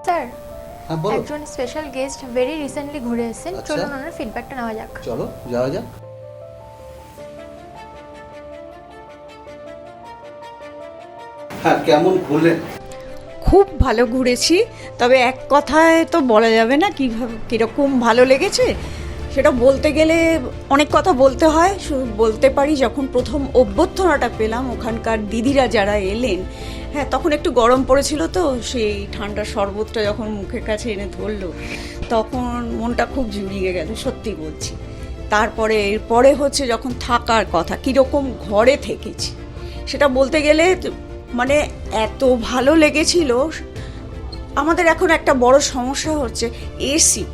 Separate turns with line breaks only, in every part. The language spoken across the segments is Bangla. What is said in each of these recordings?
স্যার,
হ্যাঁ বলো।
একজন স্পেশাল গেস্ট ভেরি রিসেন্টলি ঘুরে এসেছেন,
আচ্ছা।
চলুন ওনার ফিডব্যাকটা নেওয়া যাক।
চলো যাওয়া যাক। হ্যাঁ, কেমন ঘুরলেন?
খুব ভালো ঘুরেছি, তবে এক কথায় তো বলা যাবে না কীভাবে কীরকম ভালো লেগেছে। সেটা বলতে গেলে অনেক কথা বলতে হয়। শুধু বলতে পারি যখন প্রথম অভ্যর্থনাটা পেলাম ওখানকার দিদিরা যারা এলেন, হ্যাঁ তখন একটু গরম পড়েছিল, তো সেই ঠান্ডা শরবতটা যখন মুখের কাছে এনে ধরলো তখন মনটা খুব জুড়িয়ে গেল, সত্যি বলছি। তারপরে এরপরে হচ্ছে যখন থাকার কথা, কীরকম ঘরে থেকেছি সেটা বলতে গেলে মানে এত ভালো লেগেছিল। আমাদের এখন একটা বড় সমস্যা হচ্ছে এসি,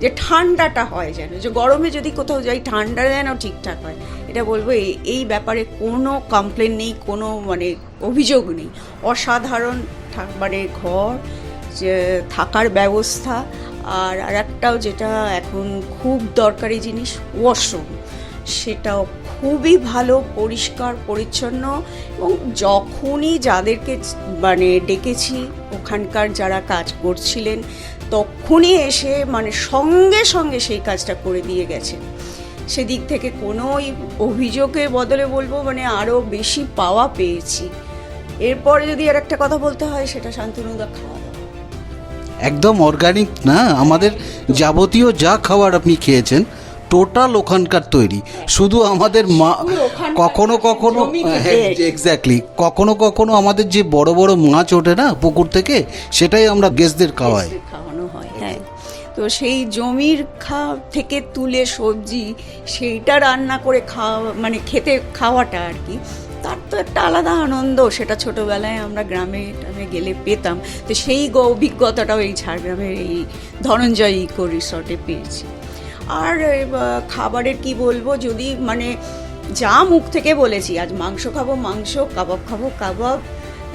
যে ঠান্ডাটা হয় যেন, যে গরমে যদি কোথাও যাই ঠান্ডা যেন ঠিকঠাক হয়। এটা বলবো এই ব্যাপারে কোনো কমপ্লেন নেই, কোনো মানে অভিযোগ নেই। অসাধারণ মানে ঘর, যে থাকার ব্যবস্থা। আর একটাও যেটা এখন খুব দরকারি জিনিস, ওয়াশরুম, সেটাও খুবই ভালো, পরিষ্কার পরিচ্ছন্ন। এবং যখনই যাদেরকে মানে ডেকেছি ওখানকার যারা কাজ করছিলেন তখনই এসে মানে সঙ্গে সঙ্গে সেই কাজটা করে দিয়ে গেছেন। সেদিক থেকে কোনো অভিযোগের বদলে বলবো মানে আরও বেশি পাওয়া পেয়েছি। এরপরে যদি আর একটা কথা বলতে হয় সেটা শান্তনুদা খাওয়া দাওয়া
একদম অর্গানিক না, আমাদের যাবতীয় যা খাবার আপনি খেয়েছেন টোটাল ওখানকার তৈরি। শুধু আমাদের মা কখনো কখনো এক্স্যাক্টলি কখনো কখনো আমাদের যে বড় বড় মাছ ওঠে না পুকুর থেকে, সেটাই আমরা গেস্টদের
খাওয়ানো হয়। হ্যাঁ, তো সেই জমির থেকে তুলে সবজি সেইটা রান্না করে মানে খেতে খাওয়াটা আর কি, তার তো একটা আলাদা আনন্দ। সেটা ছোটোবেলায় আমরা গ্রামে গেলে পেতাম, তো সেই অভিজ্ঞতাটাও এই ঝাড়গ্রামের এই ধনঞ্জয় ইকো রিসর্টে পেয়েছি। আর খাবারের কি বলবো, যদি মানে যা মুখ থেকে বলেছি, আজ মাংস খাবো মাংস, কাবাব খাবো কাবাব,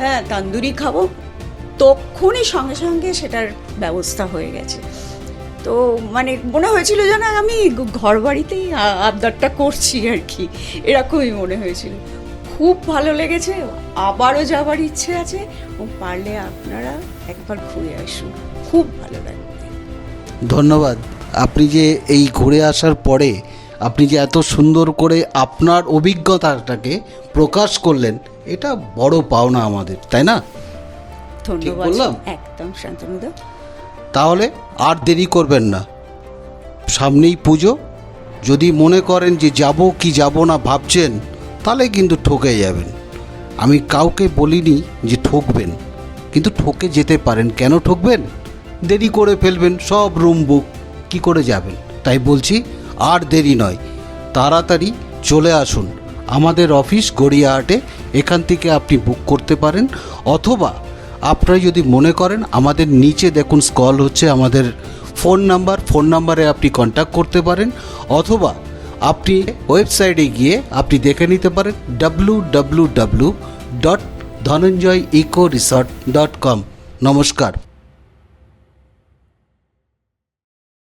হ্যাঁ তান্দুরি খাবো, তখনই সঙ্গে সঙ্গে সেটার ব্যবস্থা হয়ে গেছে। তো মানে মনে হয়েছিল যেন আমি ঘর বাড়িতেই আবদারটা করছি আর কি, এরকমই মনে হয়েছিল। খুব ভালো লেগেছে, আবারও যাবার ইচ্ছে আছে, ও পারলে আপনারা একবার ঘুরে আসুন, খুব ভালো লাগবে।
ধন্যবাদ। আপনি যে এই ঘুরে আসার পরে আপনি যে এত সুন্দর করে আপনার অভিজ্ঞতাটাকে প্রকাশ করলেন, এটা বড় পাওনা আমাদের, তাই না?
ধন্যবাদ।
বললাম?
একদম শান্তনুদা।
তাহলে আর দেরি করবেন না, সামনেই পুজো। যদি মনে করেন যে যাব কি যাব না ভাবছেন, তাহলে কিন্তু ঠকে যাবেন। আমি কাউকে বলিনি যে ঠকবেন, কিন্তু ঠকে যেতে পারেন। কেন ঠকবেন? দেরি করে ফেলবেন, সব রুম বুক, কি করে যাবেন? তাই বলছি আর দেরি নয়, তাড়াতাড়ি চলে আসুন আমাদের অফিস গড়িয়াহাটে। এখান থেকে আপনি বুক করতে পারেন, অথবা আপনারা যদি মনে করেন আমাদের নিচে দেখুন স্ক্রল হচ্ছে আমাদের ফোন নাম্বারে আপনি কন্ট্যাক্ট করতে পারেন, অথবা আপনি ওয়েবসাইটে গিয়ে আপনি দেখে নিতে পারেন www.dhananjoyecoresort.com। নমস্কার।